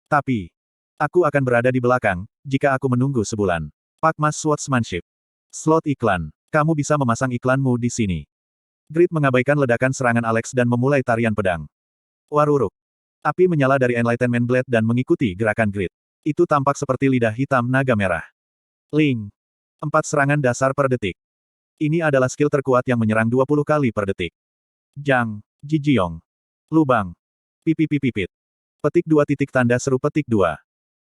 Tapi, aku akan berada di belakang, jika aku menunggu sebulan. Pakmas Swordsmanship. Slot iklan. Kamu bisa memasang iklanmu di sini. Grid mengabaikan ledakan serangan Alex dan memulai tarian pedang. Waruruk. Api menyala dari Enlightenment Blade dan mengikuti gerakan Grid. Itu tampak seperti lidah hitam naga merah. Ling. 4 serangan dasar per detik. Ini adalah skill terkuat yang menyerang 20 kali per detik. Jang. Jijiyong. Lubang. Pipipipipit. Petik 2 titik tanda seru petik 2.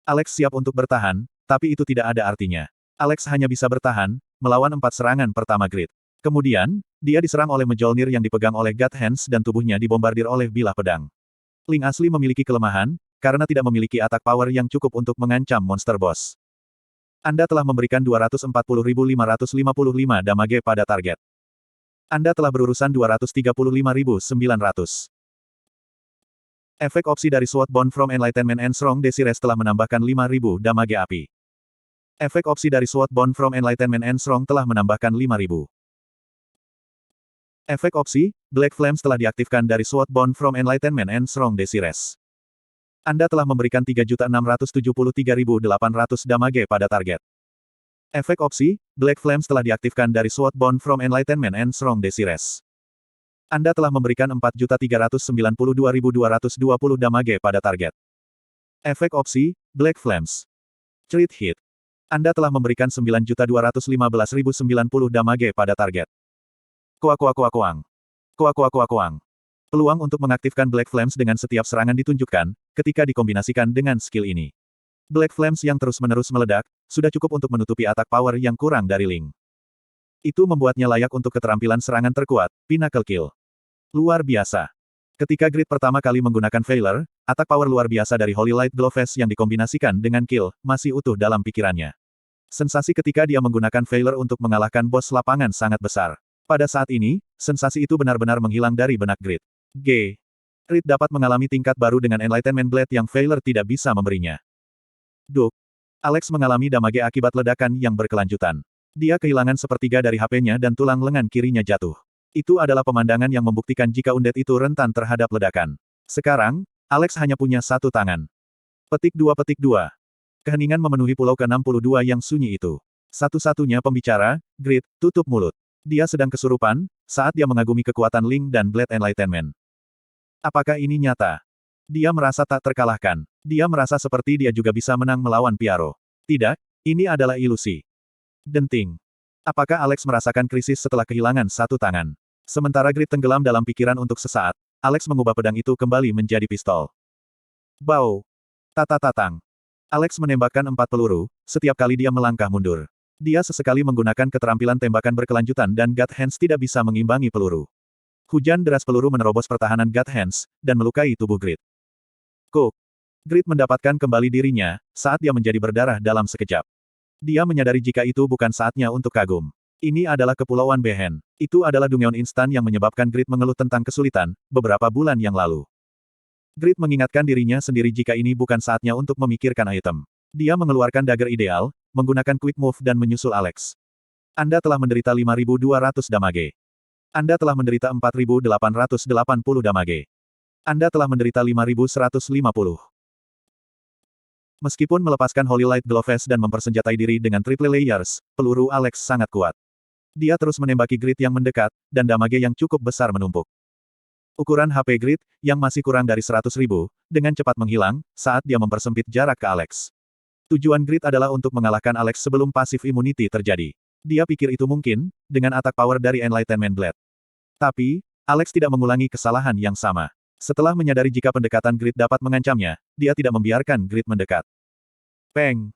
Alex siap untuk bertahan, tapi itu tidak ada artinya. Alex hanya bisa bertahan, melawan 4 serangan pertama Grid. Kemudian, dia diserang oleh Mjolnir yang dipegang oleh God Hands dan tubuhnya dibombardir oleh bilah pedang. Ling asli memiliki kelemahan, karena tidak memiliki attack power yang cukup untuk mengancam monster boss. Anda telah memberikan 240.555 damage pada target. Anda telah berurusan 235.900. Efek opsi dari Sword Bond from Enlightenment and Strong Desires telah menambahkan 5.000 damage api. Efek opsi dari Sword Bond from Enlightenment and Strong telah menambahkan 5.000. Efek opsi, Black Flames telah diaktifkan dari Sword Bond from Enlightenment and Strong Desires. Anda telah memberikan 3.673.800 damage pada target. Efek opsi, Black Flames telah diaktifkan dari Sword Bond from Enlightenment and Strong Desires. Anda telah memberikan 4.392.220 damage pada target. Efek opsi, Black Flames. Crit Hit. Anda telah memberikan 9.215.090 damage pada target. Koang. Peluang untuk mengaktifkan Black Flames dengan setiap serangan ditunjukkan, ketika dikombinasikan dengan skill ini. Black Flames yang terus-menerus meledak, sudah cukup untuk menutupi attack power yang kurang dari Ling. Itu membuatnya layak untuk keterampilan serangan terkuat, Pinnacle Kill. Luar biasa. Ketika Grid pertama kali menggunakan Failure, attack power luar biasa dari Holy Light Gloves yang dikombinasikan dengan Kill, masih utuh dalam pikirannya. Sensasi ketika dia menggunakan Failure untuk mengalahkan bos lapangan sangat besar. Pada saat ini, sensasi itu benar-benar menghilang dari benak Grid. Grid dapat mengalami tingkat baru dengan Enlightenment Blade yang Veiler tidak bisa memberinya. Duk. Alex mengalami damage akibat ledakan yang berkelanjutan. Dia kehilangan sepertiga dari HP-nya dan tulang lengan kirinya jatuh. Itu adalah pemandangan yang membuktikan jika undead itu rentan terhadap ledakan. Sekarang, Alex hanya punya satu tangan. Petik 2. Keheningan memenuhi pulau ke-62 yang sunyi itu. Satu-satunya pembicara, Grid, tutup mulut. Dia sedang kesurupan, saat dia mengagumi kekuatan Ling dan Blade Enlightenment. Apakah ini nyata? Dia merasa tak terkalahkan. Dia merasa seperti dia juga bisa menang melawan Piaro. Tidak, ini adalah ilusi. Denting. Apakah Alex merasakan krisis setelah kehilangan satu tangan? Sementara Grid tenggelam dalam pikiran untuk sesaat, Alex mengubah pedang itu kembali menjadi pistol. Bau. Tata-tatang. Alex menembakkan 4 peluru, setiap kali dia melangkah mundur. Dia sesekali menggunakan keterampilan tembakan berkelanjutan dan God Hands tidak bisa mengimbangi peluru. Hujan deras peluru menerobos pertahanan God Hands, dan melukai tubuh Grid. Grid mendapatkan kembali dirinya, saat dia menjadi berdarah dalam sekejap. Dia menyadari jika itu bukan saatnya untuk kagum. Ini adalah Kepulauan Behen. Itu adalah dungeon instan yang menyebabkan Grid mengeluh tentang kesulitan, beberapa bulan yang lalu. Grid mengingatkan dirinya sendiri jika ini bukan saatnya untuk memikirkan item. Dia mengeluarkan dagger ideal, menggunakan quick move dan menyusul Alex. Anda telah menderita 5.200 damage. Anda telah menderita 4.880 damage. Anda telah menderita 5.150. Meskipun melepaskan Holy Light Gloves dan mempersenjatai diri dengan triple layers, peluru Alex sangat kuat. Dia terus menembaki Grid yang mendekat, dan damage yang cukup besar menumpuk. Ukuran HP Grid, yang masih kurang dari 100.000, dengan cepat menghilang, saat dia mempersempit jarak ke Alex. Tujuan Grid adalah untuk mengalahkan Alex sebelum pasif immunity terjadi. Dia pikir itu mungkin, dengan attack power dari Enlightenment Blade. Tapi, Alex tidak mengulangi kesalahan yang sama. Setelah menyadari jika pendekatan Grid dapat mengancamnya, dia tidak membiarkan Grid mendekat. Peng.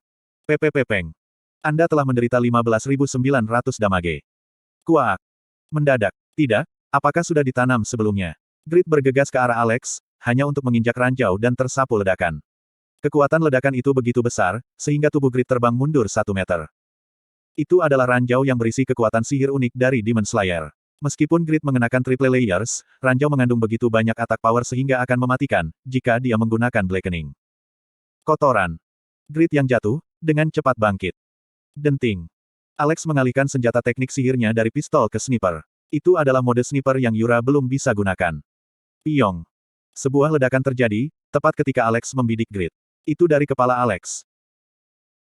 Peng. Anda telah menderita 15.900 damage. Kuak. Mendadak. Tidak, apakah sudah ditanam sebelumnya? Grid bergegas ke arah Alex, hanya untuk menginjak ranjau dan tersapu ledakan. Kekuatan ledakan itu begitu besar, sehingga tubuh Grid terbang mundur 1 meter. Itu adalah ranjau yang berisi kekuatan sihir unik dari Demon Slayer. Meskipun Grid mengenakan triple layers, ranjau mengandung begitu banyak attack power sehingga akan mematikan, jika dia menggunakan blackening. Kotoran. Grid yang jatuh, dengan cepat bangkit. Denting. Alex mengalihkan senjata teknik sihirnya dari pistol ke sniper. Itu adalah mode sniper yang Yura belum bisa gunakan. Piyong. Sebuah ledakan terjadi, tepat ketika Alex membidik Grid. Itu dari kepala Alex.